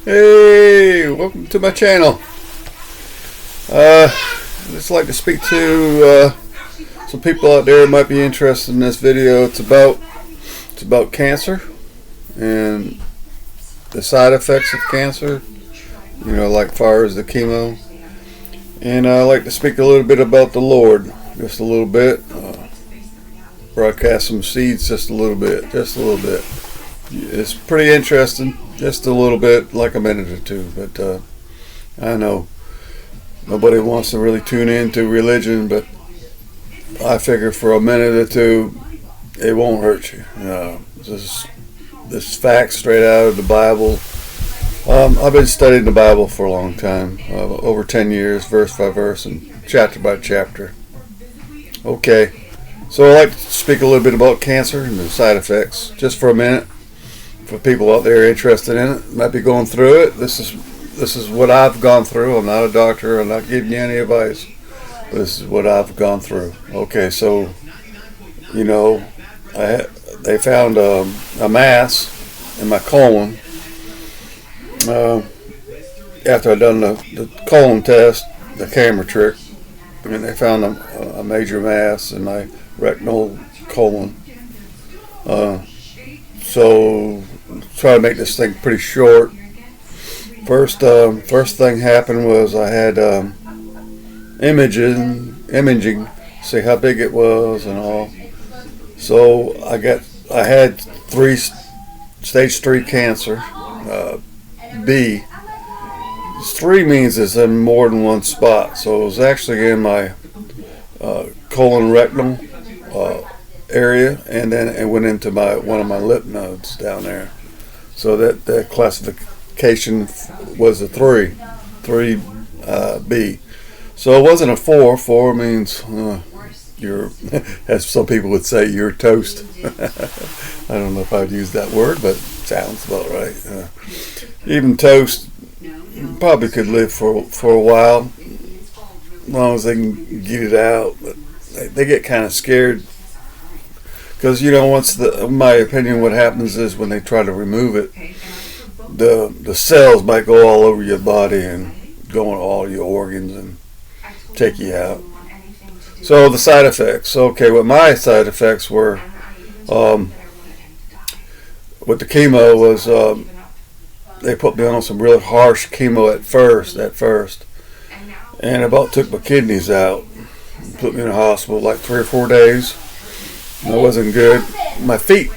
Hey, welcome to my channel. I'd just like to speak to some people out there who might be interested in this video. It's about cancer and the side effects of cancer, like far as the chemo. And I'd like to speak a little bit about the Lord, just a little bit. Broadcast some seeds just a little bit. It's pretty interesting, just a little bit, like a minute or two. But I know nobody wants to really tune into religion, but I figure for a minute or two, it won't hurt you. This fact straight out of the Bible. I've been studying the Bible for a long time, over 10 years, verse by verse and chapter by chapter. Okay, so I'd like to speak a little bit about cancer and the side effects, just for a minute. For people out there interested in it, might be going through it. This is what I've gone through. I'm not a doctor. I'm not giving you any advice. But this is what I've gone through. Okay, so they found a mass in my colon after I'd done the colon test, the camera trick, and they found a major mass in my rectal colon. So try to make this thing pretty short. First thing happened was I had imaging, see how big it was and all. So I had stage 3 cancer, B. 3 means it's in more than one spot, so it was actually in my colon rectal area, and then it went into one of my lymph nodes down there. So that classification was a 3B. So it wasn't a 4. 4 means you're, as some people would say, you're toast. I don't know if I'd use that word, but it sounds about right. Even toast probably could live for a while, as long as they can get it out. But they get kind of scared. Because, my opinion, what happens is when they try to remove it, the cells might go all over your body and go into all your organs and take you out. So the side effects. Okay, what my side effects were with the chemo was they put me on some really harsh chemo at first, and about took my kidneys out. Put me in the hospital like 3 or 4 days. I wasn't good. My feet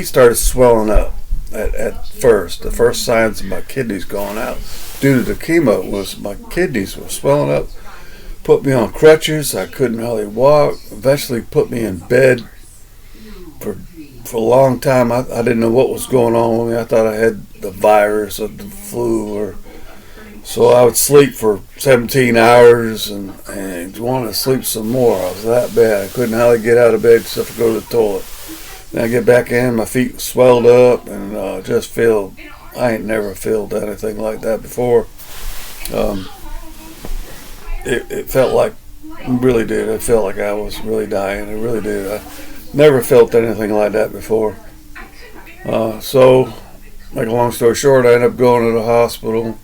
started swelling up at first. The first signs of my kidneys going out due to the chemo was my kidneys were swelling up. Put me on crutches. I couldn't really walk. Eventually put me in bed for a long time. I didn't know what was going on with me. I thought I had the virus or the flu, so I would sleep for 17 hours and wanted to sleep some more. I was that bad. I couldn't hardly get out of bed except to go to the toilet. Then I get back in, my feet swelled up, and I ain't never felt anything like that before. It felt like, really did. It felt like I was really dying. It really did. I never felt anything like that before. So, make a long story short, I ended up going to the hospital.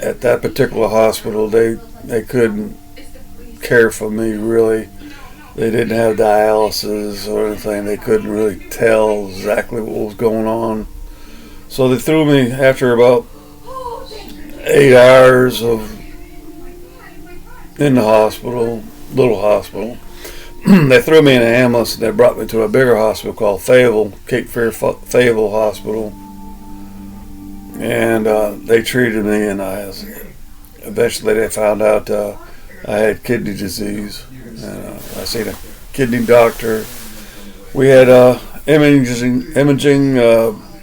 At that particular hospital, they couldn't care for me really. They didn't have dialysis or anything. They couldn't really tell exactly what was going on. So they threw me, after about 8 hours in the hospital, little hospital. They threw me in an ambulance and they brought me to a bigger hospital called Cape Fear Fayetteville Hospital. And they treated me, and eventually they found out I had kidney disease. And I seen a kidney doctor. We had imaging,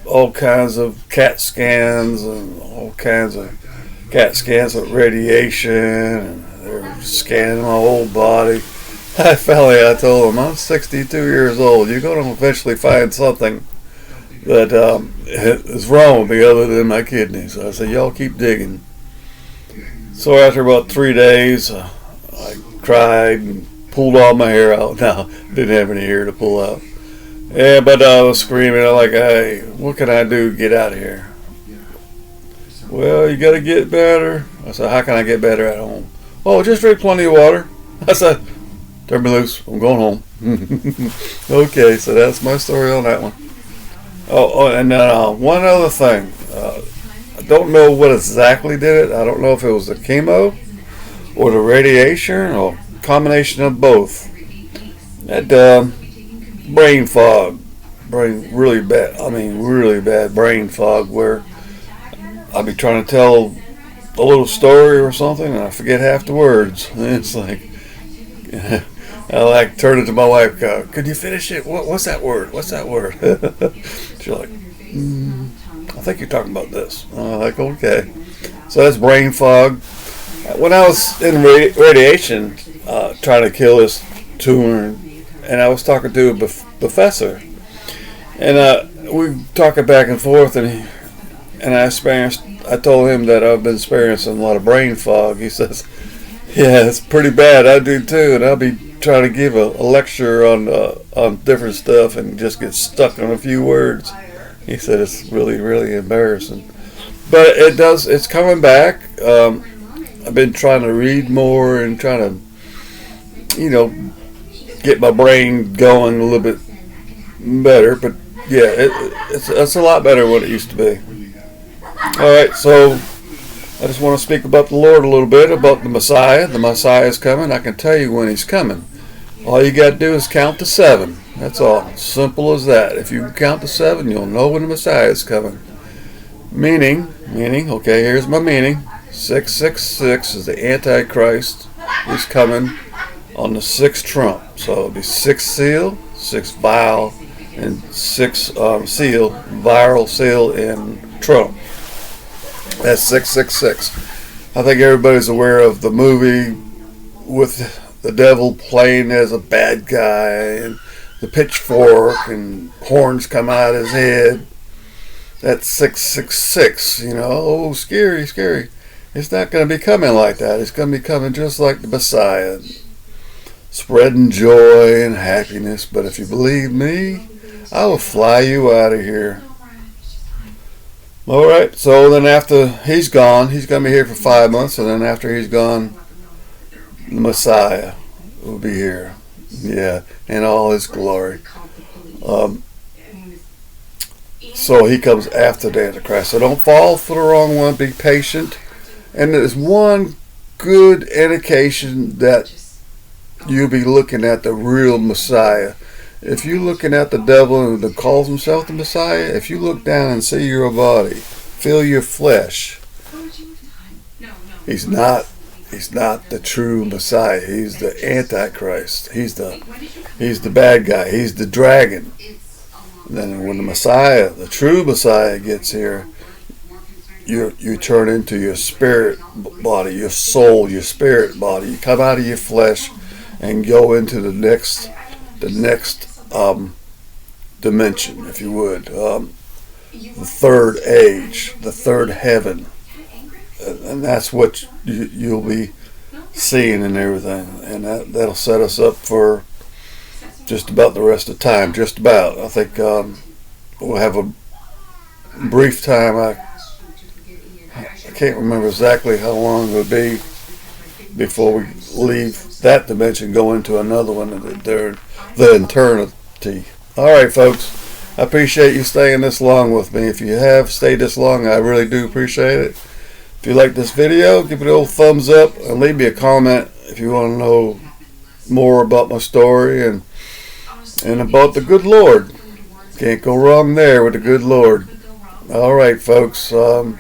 all kinds of CAT scans and all kinds of CAT scans with radiation, and they were scanning my whole body. Finally, I told them, I'm 62 years old. You're going to eventually find something that is wrong with me other than my kidneys. So I said, y'all keep digging. So after about 3 days, I cried and pulled all my hair out. No, didn't have any hair to pull out. Yeah, but I was screaming like, hey, what can I do to get out of here? Well, you got to get better. I said, how can I get better at home? Oh, just drink plenty of water. I said, turn me loose. I'm going home. Okay, so that's my story on that one. And one other thing. I don't know what exactly did it. I don't know if it was the chemo or the radiation or combination of both. That brain fog. Really bad brain fog where I'll be trying to tell a little story or something and I forget half the words. It's like, I like turn it to my wife, could you finish it? What's that word? What's that word? She's like, I think you're talking about this. I'm like, okay. So that's brain fog. When I was in radiation, trying to kill this tumor, and I was talking to a professor, and we talking back and forth, and I told him that I've been experiencing a lot of brain fog. He says, yeah, it's pretty bad. I do too, and I'll be trying to give a lecture on different stuff and just get stuck on a few words. He said it's really, really embarrassing. But it's coming back. I've been trying to read more and trying to, get my brain going a little bit better. But yeah, it's a lot better than what it used to be. Alright, so I just want to speak about the Lord a little bit, about the Messiah. The Messiah is coming. I can tell you when He's coming. All you got to do is count to 7. That's all. Simple as that. If you can count to 7, you'll know when the Messiah is coming. Meaning, okay, here's my meaning. 666 is the Antichrist. He's coming on the 6th trump. So it'll be 6 seal, 6 vial, and 6 seal, viral seal, and trump. That's 666. I think everybody's aware of the movie with the devil playing as a bad guy and the pitchfork and horns come out his head. That's 666, Oh, scary, scary. It's not going to be coming like that. It's going to be coming just like the Messiah, spreading joy and happiness. But if you believe me, I will fly you out of here. Alright, so then after He's gone, He's going to be here for 5 months, and then after He's gone, the Messiah will be here. Yeah, in all His glory. So He comes after the Antichrist. So don't fall for the wrong one. Be patient. And there's one good indication that you'll be looking at the real Messiah. If you're looking at the devil that calls himself the Messiah, if you look down and see your body, feel your flesh, he's not the true Messiah. He's the Antichrist. He's the bad guy. He's the dragon. And then when the Messiah, the true Messiah, gets here, you turn into your spirit body, your soul, your spirit body. You come out of your flesh and go into the next dimension, if you would, the third age, the third heaven, and that's what you'll be seeing and everything, and that'll set us up for just about the rest of the time. Just about. I think we'll have a brief time. I can't remember exactly how long it would be before we leave that dimension, go into another one, the eternity. Alright, folks, I appreciate you staying this long with me. If you have stayed this long, I really do appreciate it. If you like this video, give it a little thumbs up and leave me a comment if you want to know more about my story and about the good Lord. Can't go wrong there with the good Lord. Alright, folks, and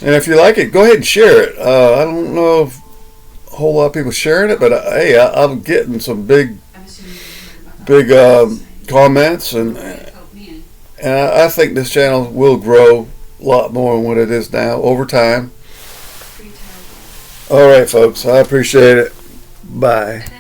if you like it, go ahead and share it. I don't know if a whole lot of people sharing it, but hey, I'm getting some big comments, and I think this channel will grow a lot more than what it is now over time. Alright, folks, I appreciate it. Bye.